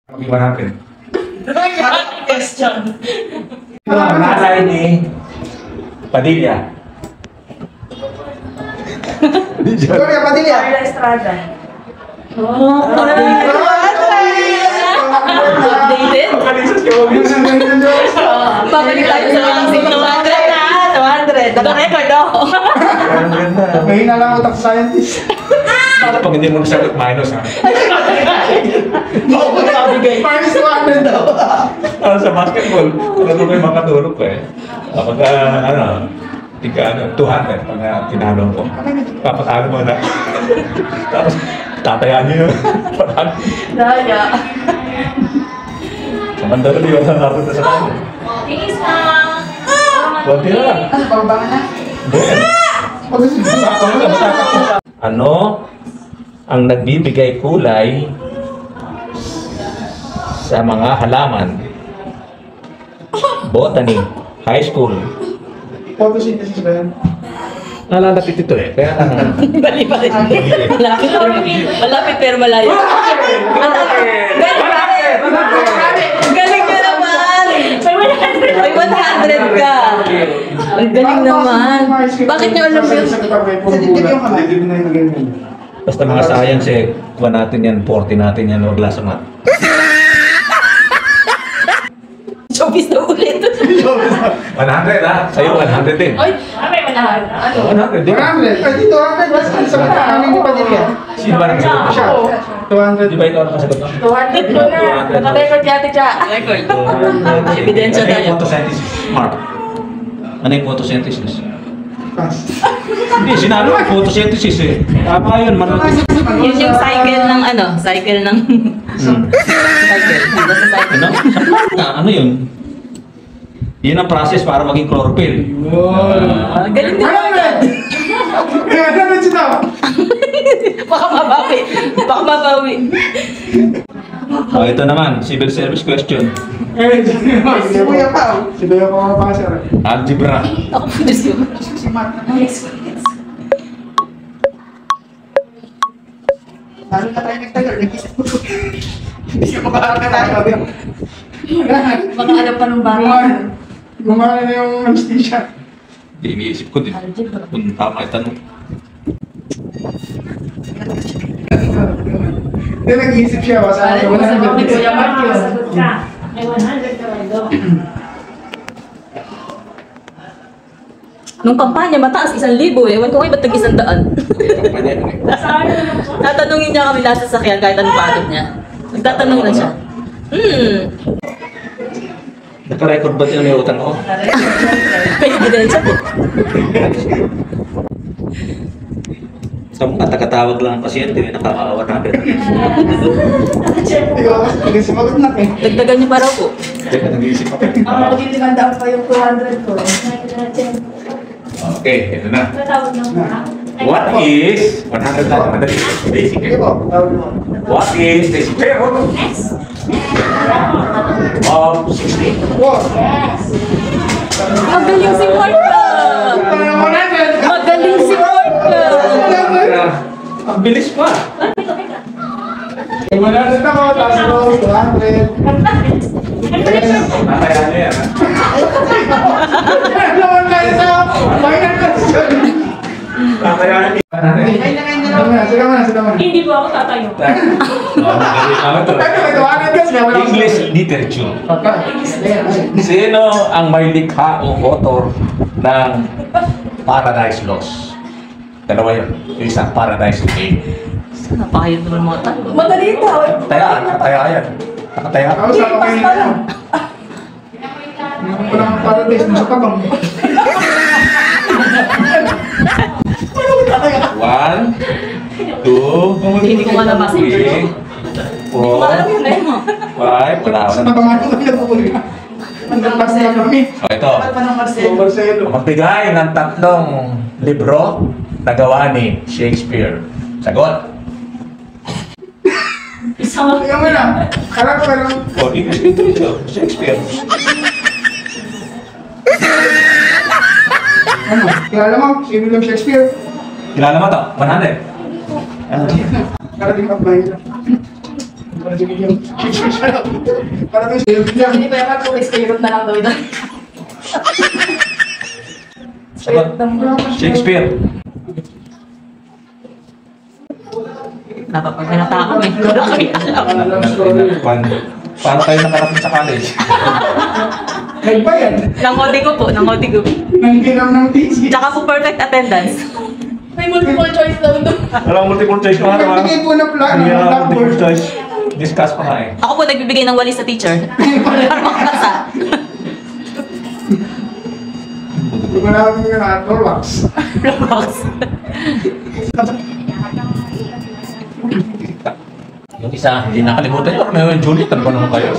Mag-iba natin. Question. Nanay ni Padilla. Gloria Padilla. Carla Estrada. Updated? Pabalik tayo sa mga 200 na. 200. Naka-record ako. May na lang utak scientist. Pag hindi mo nasagot, minus ha. Minus 100 daw. Sa basketball, talaga ko yung makatulog ko eh. Kapag tika 200 pag tinalo ko. Papatalo mo na. Tapos tatayaan niyo yun. Daya. Samantala di wala napunta sa kanya. Isa. Kunti na lang. Pagbangan na. Hindi. Ano ang nagbibigay kulay sa mga halaman? Botany, high school. Photosynthesis ba yan? Nalalapit ito eh. Kaya Bali pa rin. Malapit pero malayo. Galing ka naman! May 100 ka! Ang galing naman. Bakit nyo alam yun? Sa dibdib yung kamay. Dibdib na yung ganyan. basta mga science eh, kuha natin yan, 40 natin yan, huwag lang sa mat. Showbiz na ulit. 100 ha? Sa'yo 100 din. Ay, may manahan. Ano? 100 din. 100. Ay, dito 100. Basta sa mga ni Padilla. Sino ba nagsagot mo siya? 200. Di ba ikaw nakasagot mo? 200 ko na. Naka-record yata siya. Record. Ebidensya Ano tayo. yung photosynthesis? Mark. Ano yung photosynthesis? Pass. Hindi, sinabi ko photosynthesis eh. Tama yun, Yun yung cycle ng ano? Cycle ng... Cycle. Diba sa cycle? Ano? Ano yun? Yun ang process para maging chlorophyll. Galing naman. Kaya naman siya daw. Baka mabawi. Baka mabawi. Oh, ito naman, civil service question. Si Kuya Pao. Si Kuya Pao pa siya. Algebra. Ako po Diyos yun. Si Mark. Lalo na tayo nagtagal. Nag-isip ko. Hindi siya makakatayo. Baka alam pa ng bata. Gumana na yung anesthesia. Hindi, iniisip ko din. Algebra. Kung tama itanong. Hindi, nag-iisip siya. Wasa Wala sa mga Kuya Mark yun. Sagot ka. May 100 ka rin doon. Nung kampanya, mataas 1,000. Ewan ko kayo ba't tag-100? Kampanya yun eh. Saan na po? Tatanungin niya kami nasa sasakyan kahit anong pagod niya. Nagtatanong na siya. Naka-record ba din yung utang ko? May ebidensya po. Sa mga tagatawag lang ang pasyente, may nakakaawa natin. Hindi ko kasi sumagot na eh. Dagdagan niyo pa raw po. Teka, nag-iisip ako. Magtitinandaan pa yung 200 ko. Okay, ito na. Natawag ng mga. What is 100 na madali? Basic Sige eh. po. Tawag mo. What is the square root of 60? Wow. Magaling si Marta! Magaling si Marta! Ang bilis pa. Wala na ako. Tapos ko. 200. Nakaya niyo yan ha? Naman tayo sa final question. Nakaya niyo. Sige muna. Hindi po ako tatayo. English literature. Sino ang may likha o author ng Paradise Lost? Dalawa yun. Yung isang Paradise Game. Napakahirap naman mga tayo. Madali daw. Nakataya yan. Nakataya. Ako sa kapay na lang. Walang paradise mo sa tabang. 1, 2, Hindi ko nga nabasa yun. 3, 4, Hindi ko alam yun eh. 5, wala Sa na. tabangan ko nila po rin. Nagpas na kami. O ito, Marcelo. magbigay ng 3 libro na gawa ni Shakespeare. Sagot. Isang Tingnan mo na. Harap ka lang. O, English literature, Shakespeare. Ano? Kilala mo? Si William Shakespeare. Kilala mo to? 100. Karating ka ba yun? Para si William. Para to si William. Hindi pa yaman kung Shakespeare na lang daw ito. Sagot. Shakespeare. Napapaghalata kami. Paano tayo nakarating sa college? Nagbayad. Nangodi ko po, nangodi ko. Nanggiram ng thesis. Tsaka po perfect attendance. May multiple choice daw ito. Walang multiple choice pa naman. Nagbigay po ng plano. Hindi ng na multiple blackboard. choice. Discuss pa nga eh. Ako po nagbibigay ng walis sa teacher. Para makakasa. Wala akong Norwax. Roblox. Yung isa, hindi nakalimutan yun. Romeo and Juliet, ano ba naman kayo?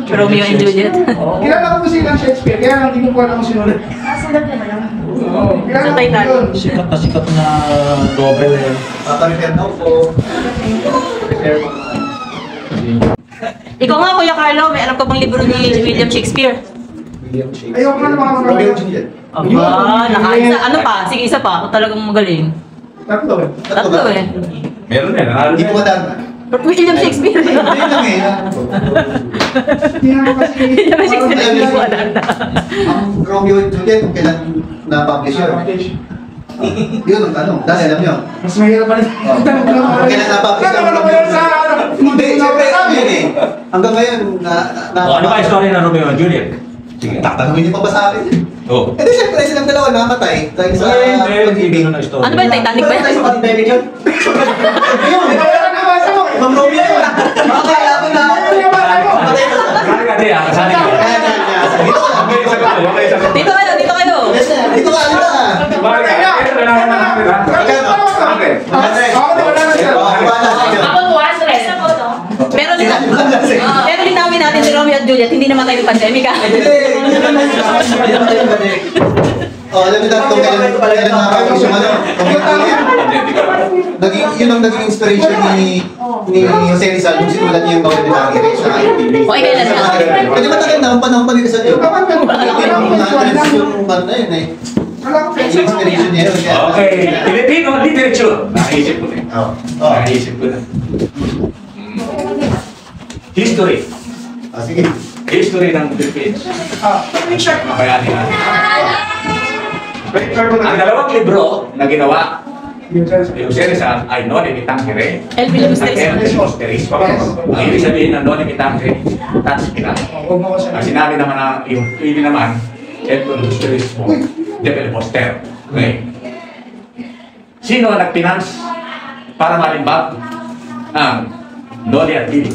Romeo and Juliet. Kilala ko po silang Shakespeare, kaya lang hindi ko po alam kung sinulat. Nasulat niya ba yun? Oo, kilala Sa ko Titanic. yun. Sikat na novel yun. Repair daw po. Repair po. Ikaw nga, Kuya Carlo, may alam ka bang libro ni William Shakespeare? William Shakespeare. Ayoko nga naman ako Romeo and Juliet. Aba, nakaisa. Ano pa? Sige, isa pa. Ako talagang magaling. Tatlo eh. Tatlo eh. Meron yan, nanalo Hindi na ko yan. matanda. But William Shakespeare. Hindi lang eh. Hindi naman kasi... William Shakespeare, hindi ko alam. Ang Romeo and Juliet, kung kailan na-publish yun. Yun ang tanong. Dahil alam nyo. Mas mahirap pa rin. Kailan na-publish ang Tanong ko Romeo yan sa ano. Hindi, siyempre, yun eh. Hanggang ngayon, Ano ba istorya ng Romeo and Juliet? Sige. Tatanungin niyo pa ba sa akin? Oo. Eh di siyempre, silang dalawa namatay. Dahil sa pag-ibig. Ano na istorya? Ano ba yung Titanic ba? Tayo sa pag-ibig yun? Ayun. Mang Romeo yun. Makakaya ko na. Patay na. Kasali ka din, kasali ka. Ayan, yan, yan. Dito ka. Okay, sagot ko, okay, sagot ko. Dito kayo, dito kayo. Yes, sir. Dito ka, dito ka. Bakit ka? Ito na naman natin, ha? Magkano? Bakit? Ako 200. Ako to. Pero linawin natin si Romeo at Juliet, hindi namatay ng pandemic ah. Oh, alam niyo dati kailan nakakabis yung ano, yun ang naging inspiration ni Jose Rizal nung sinulat niya yung Novel de Tangere sa ITV. Okay, kailan yan? Pwede matagal na, ang panahon pa ni Rizal yun. Yung ano na yun eh. Yung inspiration niya yun. Okay, Filipino literature. Naisip ko na eh. Oh. Naisip ko na. History. Sige. History ng Philippines. Mabayani natin. Ang dalawang libro na ginawa ni Jose Rizal ay Noli Me Tangere El at El Filibusterismo. Ang ibig sabihin ng Noli Me Tangere, touch kita. Ang sinabi naman na yung ibig naman, El Filibusterismo, de Filibuster. Okay. Sino ang nagpinans para malimbag ang Noli at Lili?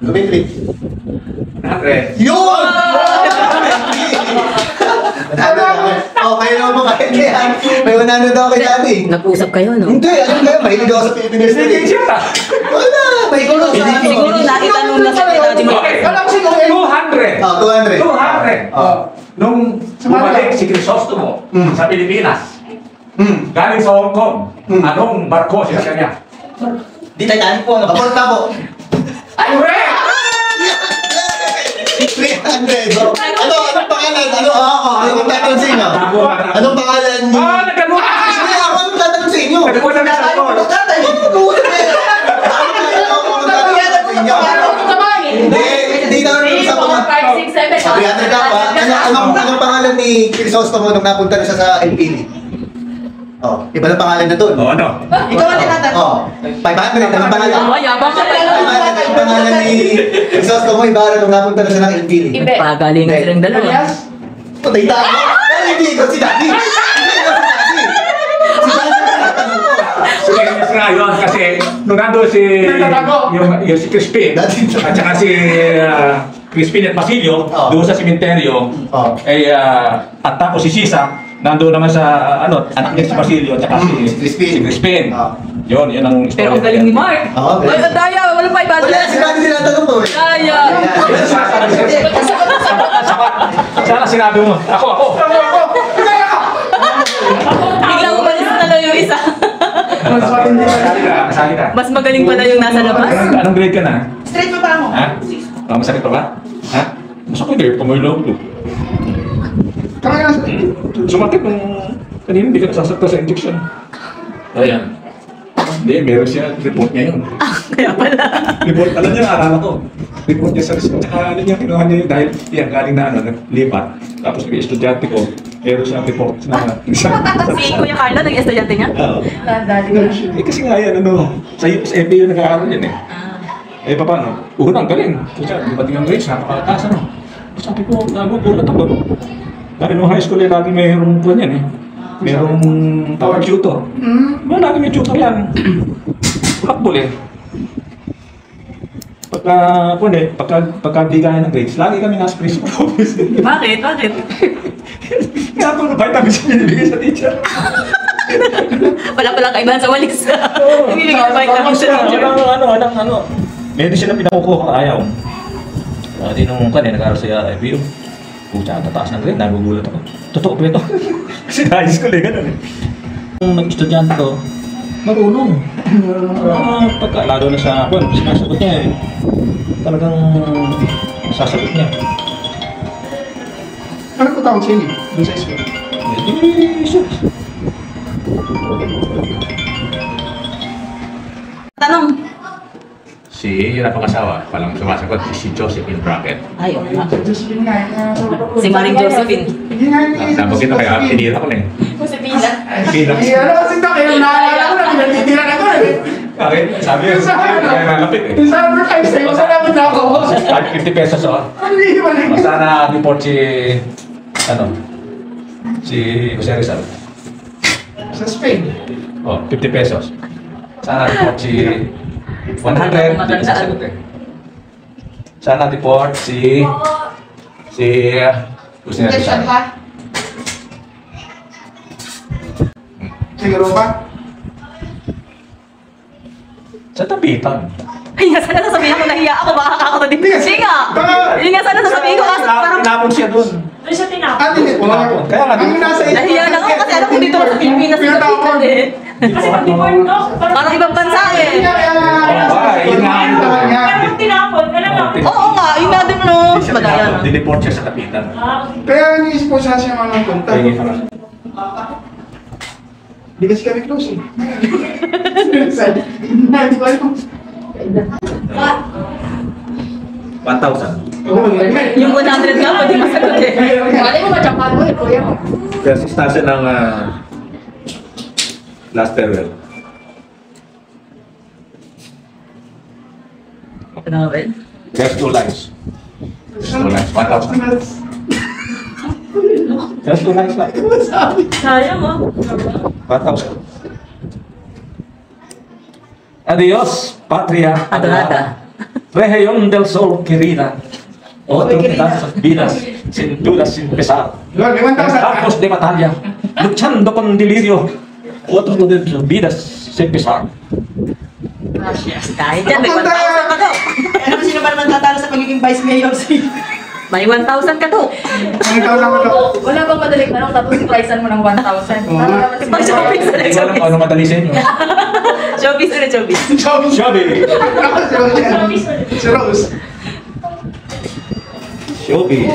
Lumitri. 100. Yun! Oh, kayo naman mga kaibigan. May 100 daw kay Daddy. Nag-usap kayo, no? Hindi, alam kayo, mahilig ako sa Philippine history. Wala, mahilig ako sa ano. Siguro naitanong na sa Daddy mo. Okay. Wala ko siguro 200. Oh, 200. 200. Nung bumalik si Crisostomo sa Pilipinas, galing sa Hong Kong, anong barko siya kanya? Di Titanic po, ano? Kapag tabo. Correct! 300. Anong pangalan? Anong tatanong sa inyo? Anong pangalan ni... Nagkaroon! Hindi, anong tatanong sa inyo? Nagkaroon na sa ako. Anong tatanong? Hindi na rin sa mga... 4, 5, 6, 7. Sabi natin ka pa, anong pangalan ni Crisostomo nung napunta na siya sa LPD? Oh, iba na pangalan na doon. Oh, ano? Ikaw ang tinatanong. Oh, 500, anong pangalan? Oh, yabang ka pala. 500 ang pangalan ni Crisostomo, iba na nung napunta na siya ng LPD. Pagalingan silang dalawa. Patay tayo. Pero hindi ko si Daddy. Hindi ko si Daddy. Si Daddy ang tinatanong ko. Serious nga yun kasi nung nandun yung si Crispin at saka si Crispin at Basilio doon sa sementeryo ay at tapos si Sisa nandun naman sa anak niya si Basilio at saka si Crispin. Yun ang Pero ang galing ni Mark. Oo, Ay, ang daya, wala pa ibang. wala, si Daddy tinatanong ko eh. Daya. Sana sinabi mo, ako. Biglang umalis na lang yung isa. Kasali ka. Mas magaling pala yung nasa labas. Anong grade ka na? Straight pa mo. Ha? Masakit pa ba? Ha? Masakit eh, pamilog ko. Kaya Sumakit nung kanina, hindi ka nasasakta sa injection. Ayan. Hindi, meron siya. Report niya yun. Kaya pala. Report pala niya, naalala ko. Report niya sa resort. Tsaka ano niya, kinuha niya yun dahil yan, galing na ano, naglipat. Tapos yung estudyante ko, meron siyang report na isa. Si Kuya Carlo, naging estudyante niya? Oo. Nadali ko. Eh kasi nga yan, ano, sa FBU nag-aaral yan eh. Eh, paano? Una, ang galing. Kasi, dumating ang grades, napakataas, ano. Sabi ko, nagugulat ako. Dahil nung high school, eh, lagi mayroong kwan yan eh. Mayroong power tutor. Lagi may tutor yan. Bulakbol eh. Pagka di kaya ng grades, lagi kami nasa principal office. Bakit? Bakit? Kaya po, vitamins niya nilibigay sa teacher. Wala palang kaibahan sa walis. Ibibigay na vitamin sa teacher. Ano. Medicine na pinakukuha ko, ayaw. Di nung nag-aaral sa FBU. Pucha, tataas ng grade, nagugulat ako. Totoo ba ito? Kasi high school eh, ganun eh. Nung nag-estudyante ko, marunong. Lalo na sa sinasagot niya eh. Talagang sasagot niya. Ano ko tawag sa inyo? Doon sa school? Tanong. Si hirap ang asawa, palang sumasagot si Josephine Brackett. Ayaw nga. Josephine nga. Si Maring Josephine. Hindi nga yung Sabi kita kaya tinira ko na eh. Kung sa pila. Tinira. Ano kasi ito, kaya naalala ko na, pinagtitiran ako eh. Bakit? Sabi yun, kaya nalapit eh. Yung sa advertise, eh, masalamat na ako. Kahit 50 pesos oh. Hindi ba na? Sana report si, si Jose Rizal. Sa Spain. Oh, 50 pesos. Sana report si 100. Hindi ka sasagot eh. Sana report si Jose Rizal. Siguro ba? Sa tapitan. Ay, nga sana sasabihin ko nahiya ako, makakakata din. Hindi nga! Yun nga sana sasabihin ko kasi parang Tinapon siya doon. Doon siya tinapon. At hindi. Tinapon. Kaya nga, Ang nasa inyo. nahiya lang ako kasi alam ko dito sa Pilipinas na Pinatapon. eh. Kasi pag deporn ko, Parang ibang bansa eh. parang tinapon. Alam mo. Oo nga, yun nga din no. Madaya no. Dineport siya sa tapitan. Kaya iniisip ko siya mga punta. Kaya nga. Hindi kasi kami close eh. Hindi ko alam. 1,000. Yung 100 nga, pwede masagot eh. Wala mo matyapan mo, kuya mo. Kaya sistasya ng last farewell. Grabe. There's 2 lines. 2 lines. 1,000. There's 2 lines lang. Sayang oh. 1,000. Adios, patria Adorada. Región del Sol querida. Otro pedazo de vidas, sin duda, sin pesar. Lord, may 1,000. Campos de batalla, luchando con delirio. Otro de vidas, sin pesar. Kahit dyan, may 1,000 ka to. Ano sino ba naman tatalo sa pagiging vice mayor? May 1,000 ka to. Ang ikaw lang ko. Wala bang madaling tanong tapos pricean mo ng 1,000. Para naman si Pag showbiz ulit, Hindi ko alam showbiz. kung ano madali sa inyo. Showbiz ulit, showbiz. Shabi! Ako si Rose yan. Si Rose. Showbiz.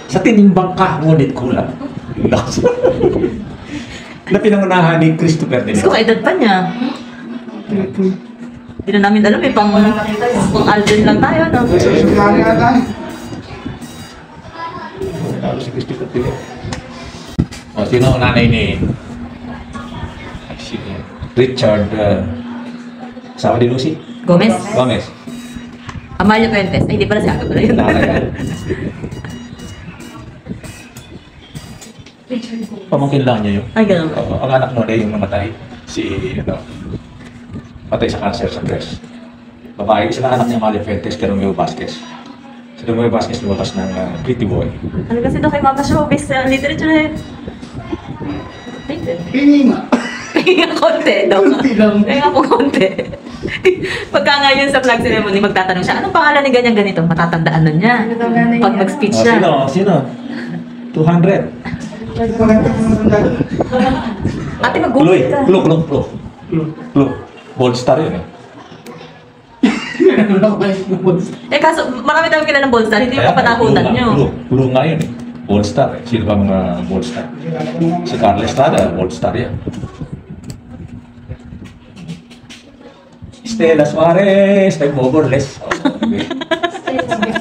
Sa tinimbang ka, ngunit kulang. Na pinangunahan ni Christopher Gusto ko Diniz. edad pa niya. Hindi na namin alam eh, pang Alden lang tayo, no? Susugahan nga tayo. Lalo si Christopher Diniz. O, sino ang nanay ni si Richard, asawa ni Lucy? Gomez. Gomez. Amalia Fuentes. Ay, hindi pala si Aga pala yun. Nanay. Pamangkin lang niya yun. Ay, ganun ba? Oo, ang anak nun eh, yung namatay. Si, patay sa cancer sa breast. Babae, isa lang anak niya, Malia Fuentes, kay Romeo Vasquez. Si Romeo Vasquez lumabas ng Pretty Boy. Ano kasi daw kay Mama Showbiz sa literature eh. Pingi nga. Konti daw. Konti lang. Ay nga po konti. Pagka nga yun sa flag ceremony, magtatanong siya, anong pangalan ni ganyan ganito? Matatandaan na niya. Ano daw nanay Pag niya? mag-speech siya. Sino? 200. Ate, Clue mag-google eh. ka. Clue. Bold star yun eh. Eh kaso, marami tayong kilalang bold star, hindi yung kapanahunan nyo. Clue nga yun eh. Bold star eh. Sino ba mga bold star? Si Carla Estrada, bold star yan. Stella Suarez, nag-overless. Okay.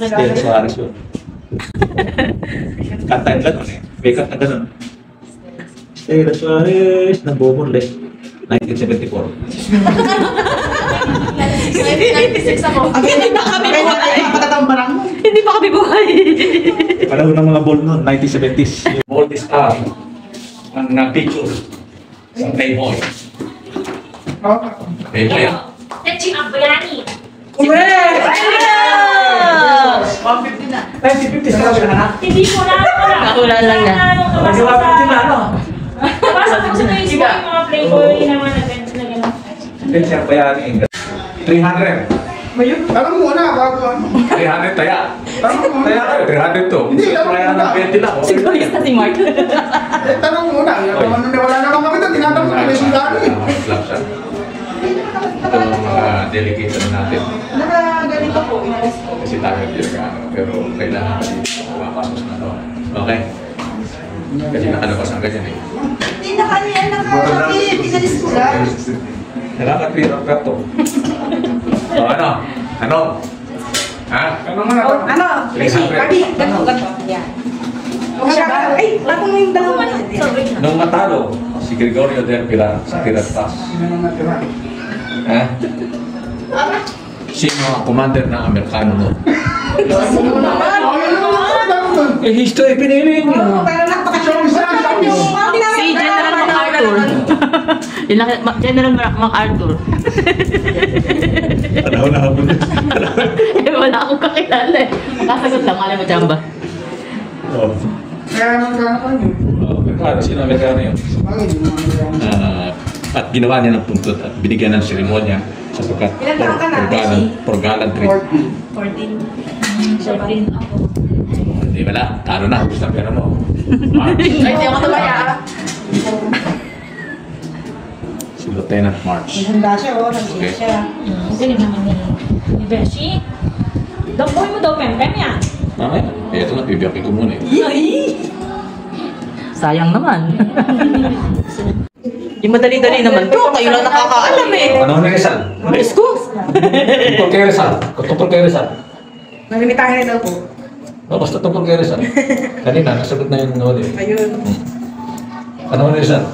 Stella Suarez yun. Kanta yung gano'n eh. May kanta gano'n. Stella Suarez, nag-overless. 1974. 96 ako. Hindi pa kami buhay. Patatambarang mo. Hindi pa kami buhay. Panahon ng mga ball noon, 1970s. Yung ball is ang picture sa Playboy. Playboy yan. Techi ang bayani. Correct! 150 na. 1950s ka lang na. Hindi ko na Nakulan lang na. Kasi 150 na ano? Basta ko sa Facebook yung mga playboy naman na gano'n. Then siya pa yan. 300. Tanong muna bago ano. 300 taya. Tanong muna. Taya 300 to. Hindi, tanong Kaya muna. ng 20 lang. Siguro na si Mark. Tanong muna. Wala naman kami doon. Tinatanong kami may sundalo eh. Ito ang mga delegation natin. Nakagaling pa po. Inalis ko. Kasi tayo ano, pero kailangan kasi mapasok na to. Okay? Kasi nakalabas ang ganyan eh. Hindi na kanya nakakapit. Inalis ko lang. Nakaka-clear ka to. O ano? Ano? Ha? Tanong muna. Oh, ano? 300. Gabi. Ganto. Yan. Ay, tapos mo yung dalawa na. Nung matalo, si Gregorio del Pilar sa Tiratas. Sino nang natira? Ha? Sino ang commander ng Amerikano noon? Eh, history pinili niyo. Pero napakasyon. Si General MacArthur. General MacArthur. Panahon na ako nun. Eh, wala akong kakilala eh. Makasagot lang, alam mo, Chamba. Oo. Kaya nang gano'n yun. Amerikano, sino Amerikano yun? Bakit? At ginawa niya ng puntut at binigyan ng seremonya sapagkat Ilan taon ka na? for gallantry. 14. 14 ako. Hindi wala, talo na, gusto na pera mo. Ay, hindi ako tumaya. Si Lieutenant March. Handa siya, oh. Nandiyan siya. Ang galing naman ni Beshi. Damboy mo daw, pem-pem yan. Okay, ito na, bibiyakin ko muna eh. Sayang naman. Yung madali-dali naman to, kayo lang nakakaalam eh. Ano na Rizal? Diyos ko. Tungkol kay Rizal. Tungkol kay Rizal. Nalimitahin na daw po. Basta tungkol kay Rizal. Kanina, nasagot na yung nod eh. Ayun. Ano na Rizal?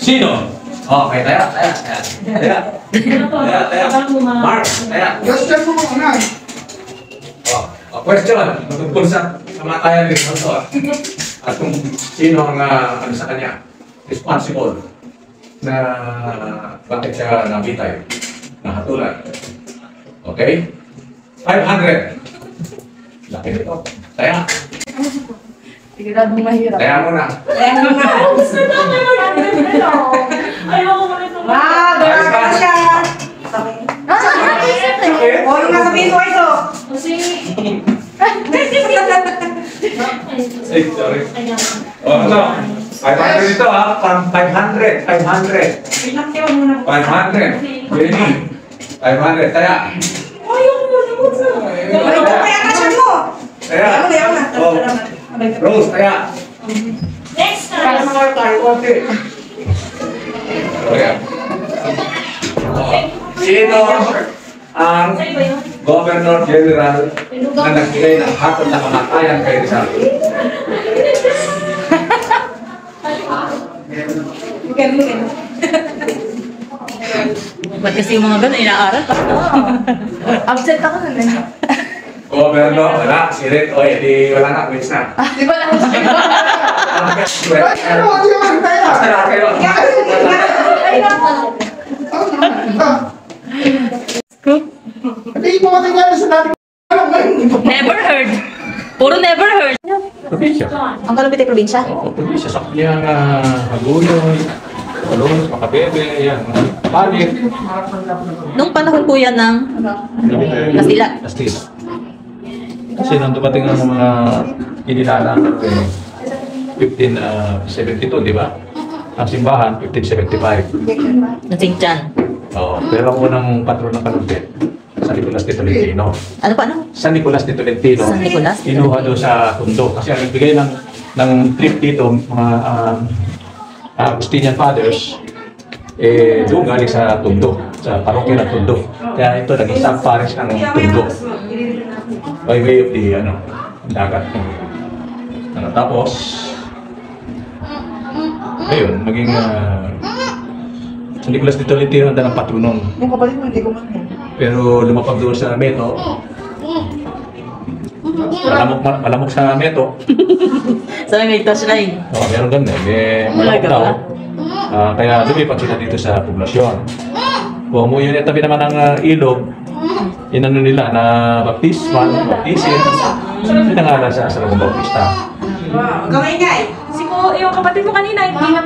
Sino? Okay, taya. Mark, taya. Question mo muna. Question, matungkol sa kamatayan ni Rizal. At kung sino ang ano sa kanya, responsible na bakit siya nabitay, nahatulan. Okay? 500. Laki nito. Taya. Siguradong mahirap. Taya muna. Ayan nga. Ayoko mo nito. Wow, Ayos ka. na siya. O, yung nasabihin ko ito. Kasi... Ay, sorry. Oh, ano? 500 dito ha. 500. 500. Pinaktiwan mo na. 500. Jenny. 500. Taya. Ayoko mo nito. Ay, ito kaya kasya mo. Taya. Ayaw na. Oh. Rose, taya. Next Kaya time. mga tayo, konti. Okay. Sino ang Sa'yo ba yun? Governor General na nagbigay ng hatol na kamatayan kay Rizal? Lugan. Ba't kasi yung mga gano'n, inaaral pa? Absent ako na lang. Governor, wala. Si Red, oy, di wala na, quiz na. Di ba lang? Ano? Di naman kaya. Basta na kayo. Hindi mo matingnan sa natin. Never heard. Puro never heard. Probinsya. Ang kalapit ay probinsya? Oo, probinsya. Sakyang, Hagunoy, Palos, Makabebe, yan. Palit. Nung panahon po yan ng Kastila. Kastila. Kasi nung dumating ang mga inilala, 1572, di ba? Ang simbahan, 1575. Nasingchan. Oo. Pero ang unang patron ng Kalugit, San Nicolas de Tolentino. Ano pa, ano? San Nicolas de Tolentino. San Nicolas? Kinuha doon sa Tondo. Kasi ang nagbigay ng trip dito, mga Agustinian Fathers, doon galing sa Tondo. sa parokya ng Tondo. Kaya ito naging sub-parish ng Tondo. By way of the dagat. Tapos, ayun, maging sa Nicolas de Tolentino handa ng patronong. Yung kapatid mo, hindi ko man yan. Pero lumapag doon sa Meto. Malamok sa Meto. Sana may touchline. Meron ganun eh. May malamok daw. Kaya lumipat sila dito sa poblasyon. Kung mo yun tabi naman ng ilog, inano nila na baptism, pinangalan sa Salomon Bautista. Wow, gawin nga eh. Yung kapatid mo kanina, hindi na